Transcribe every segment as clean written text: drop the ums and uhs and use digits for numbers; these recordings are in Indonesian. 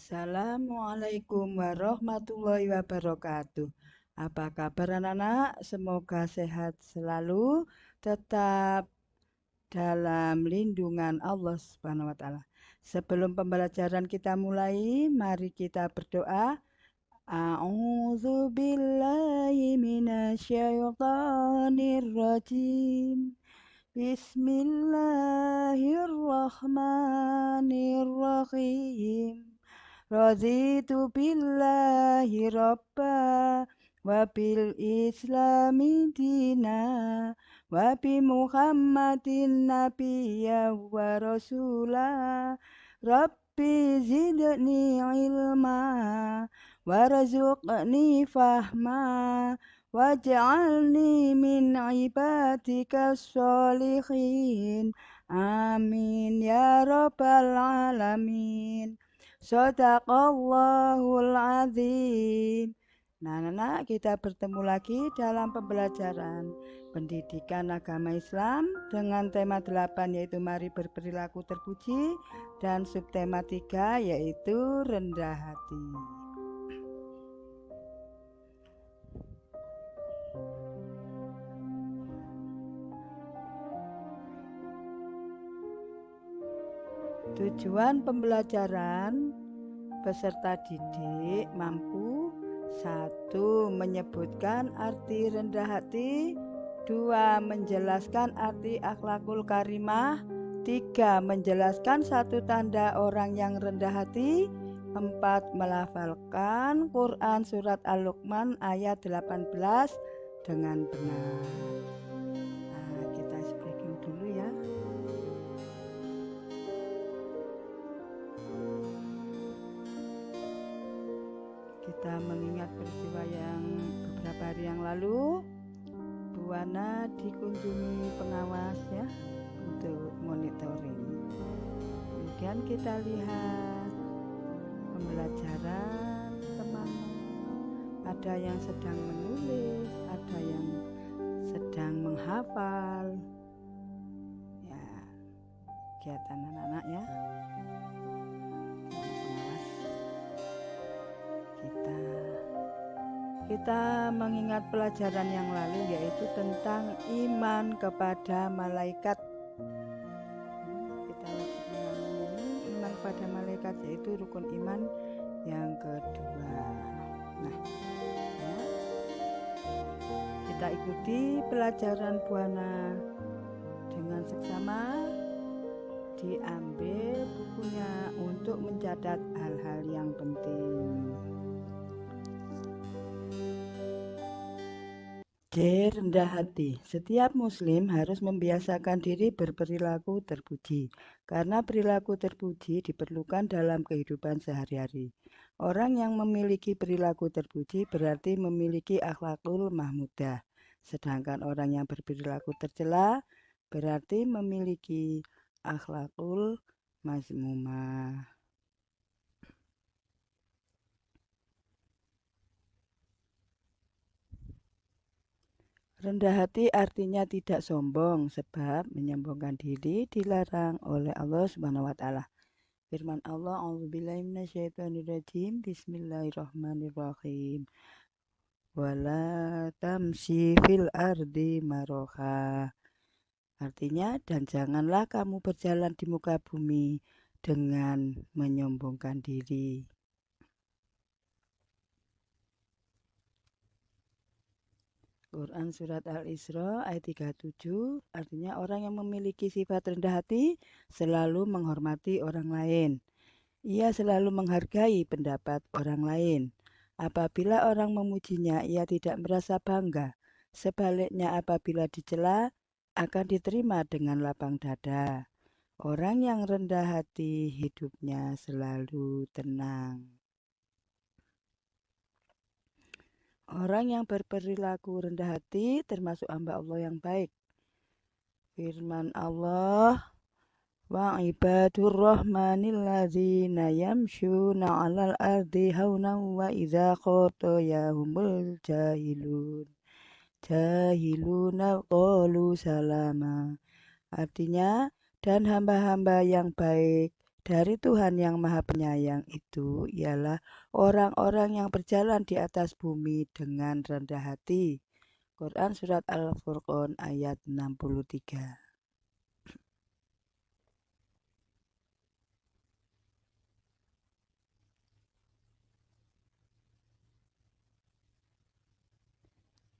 Assalamualaikum warahmatullahi wabarakatuh. Apa kabar anak-anak? Semoga sehat selalu, tetap dalam lindungan Allah Subhanahu wa taala. Sebelum pembelajaran kita mulai, mari kita berdoa. A'udzu billahi minasyaitonir rajim. Bismillahirrahmanirrahim. Raditu billahi rabba wa bil islami dina wa bi muhammadin nabiyya wa rasula. Rabbi zidni ilma warzuqni fahma waj'alni min ibadika sholihin. Amin ya rabbal alamin. Shadaqallahul azim. Nah, kita bertemu lagi dalam pembelajaran pendidikan agama Islam dengan tema 8 yaitu mari berperilaku terpuji dan subtema 3 yaitu rendah hati. Tujuan pembelajaran peserta didik mampu 1. Menyebutkan arti rendah hati, 2. Menjelaskan arti akhlakul karimah, 3. Menjelaskan satu tanda orang yang rendah hati, 4. Melafalkan Quran surat Al-Luqman ayat 18 dengan benar. Nah, kita speaking dulu ya. Kita mengingat peristiwa yang beberapa hari yang lalu, Bu Wana dikunjungi pengawas ya untuk monitoring. Kemudian kita lihat pembelajaran teman, ada yang sedang menulis, ada yang sedang menghafal. Ya, kegiatan anak-anak ya. Kita mengingat pelajaran yang lalu yaitu tentang iman kepada malaikat. Kita mengalami iman kepada malaikat yaitu rukun iman yang kedua. Nah, ya. Kita ikuti pelajaran Buana dengan seksama. Diambil bukunya untuk mencatat hal-hal yang penting. C. Rendah hati. Setiap muslim harus membiasakan diri berperilaku terpuji, karena perilaku terpuji diperlukan dalam kehidupan sehari-hari. Orang yang memiliki perilaku terpuji berarti memiliki akhlakul mahmudah, sedangkan orang yang berperilaku tercela berarti memiliki akhlakul mazmumah. Rendah hati artinya tidak sombong, sebab menyombongkan diri dilarang oleh Allah Subhanahu wa taala. Firman Allah, A'udzubillahi minasyaitonirrajim, Bismillahirrahmanirrahim. Wala tamshi fil ardi maroha. Artinya, dan janganlah kamu berjalan di muka bumi dengan menyombongkan diri. Quran surat Al-Isra ayat 37 artinya orang yang memiliki sifat rendah hati selalu menghormati orang lain. Ia selalu menghargai pendapat orang lain. Apabila orang memujinya, ia tidak merasa bangga. Sebaliknya apabila dicela, akan diterima dengan lapang dada. Orang yang rendah hati hidupnya selalu tenang. Orang yang berperilaku rendah hati termasuk hamba Allah yang baik. Firman Allah, wa ibadur rahmanil ladzina yamshuna 'alal ardi haunan wa idza khatayahumul jahiluna qalu salama. Artinya, dan hamba-hamba yang baik dari Tuhan yang Maha Penyayang itu ialah orang-orang yang berjalan di atas bumi dengan rendah hati. Quran Surat Al-Furqan ayat 63.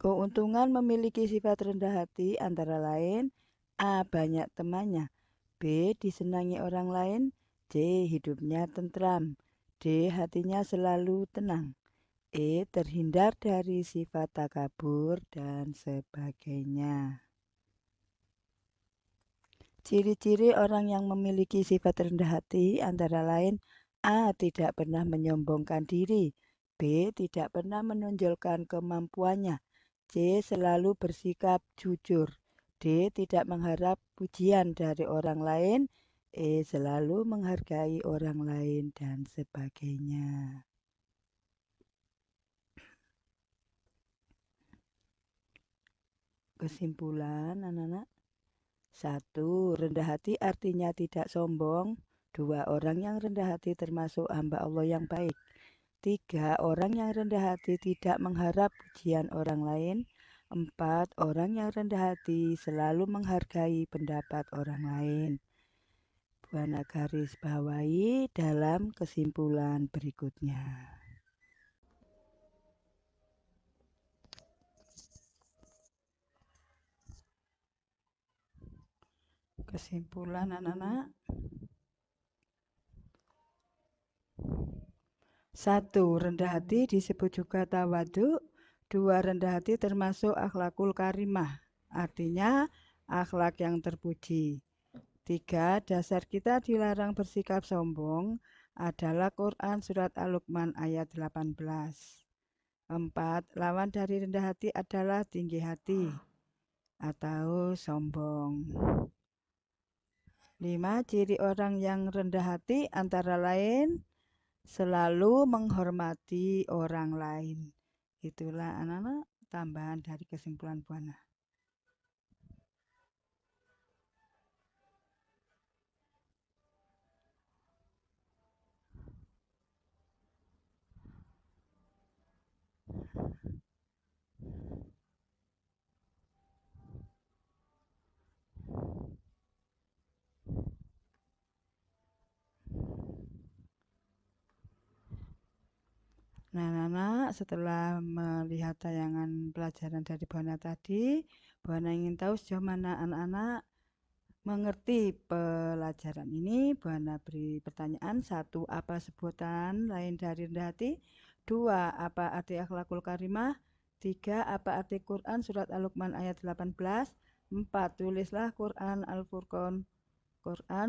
Keuntungan memiliki sifat rendah hati antara lain: A. Banyak temannya. B. Disenangi orang lain. C. Hidupnya tentram. D. Hatinya selalu tenang. E. Terhindar dari sifat takabur dan sebagainya. Ciri-ciri orang yang memiliki sifat rendah hati antara lain: A. Tidak pernah menyombongkan diri. B. Tidak pernah menonjolkan kemampuannya. C. Selalu bersikap jujur. D. Tidak mengharap pujian dari orang lain. E. Selalu menghargai orang lain dan sebagainya. Kesimpulan, anak-anak. 1. Rendah hati artinya tidak sombong. 2. Orang yang rendah hati termasuk hamba Allah yang baik. 3. Orang yang rendah hati tidak mengharap pujian orang lain. 4. Orang yang rendah hati selalu menghargai pendapat orang lain. Buana garis bawahi dalam kesimpulan berikutnya. Kesimpulan, anak-anak. 1. Rendah hati disebut juga tawadu. 2. Rendah hati termasuk akhlakul karimah, artinya akhlak yang terpuji. 3. Dasar kita dilarang bersikap sombong adalah Quran Surat Al-Luqman ayat 18. 4. Lawan dari rendah hati adalah tinggi hati atau sombong. 5. Ciri orang yang rendah hati antara lain selalu menghormati orang lain. Itulah anak-anak tambahan dari kesimpulan Buana. Nah, anak-anak, setelah melihat tayangan pelajaran dari Buana tadi, Buana ingin tahu sejauh mana anak-anak mengerti pelajaran ini. Buana beri pertanyaan. 1. Apa sebutan lain dari rendah hati? 2. Apa arti akhlakul karimah? 3. Apa arti Quran Surat Al-Luqman ayat 18? 4. Tulislah Quran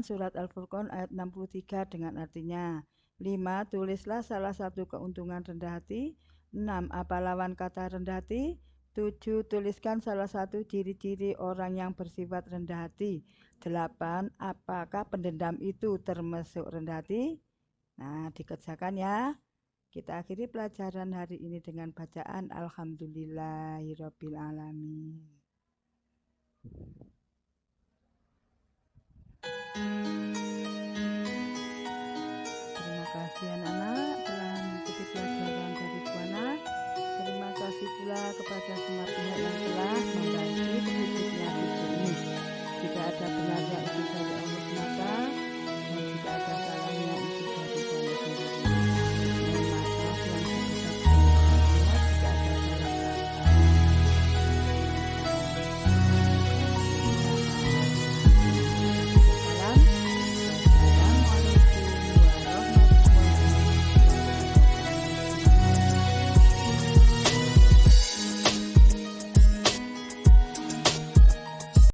Surat Al-Furqan ayat 63 dengan artinya. 5. Tulislah salah satu keuntungan rendah hati. 6. Apa lawan kata rendah hati? 7. Tuliskan salah satu ciri-ciri orang yang bersifat rendah hati. 8. Apakah pendendam itu termasuk rendah hati? Nah, dikerjakan ya. Kita akhiri pelajaran hari ini dengan bacaan Alhamdulillahirobbilalamin.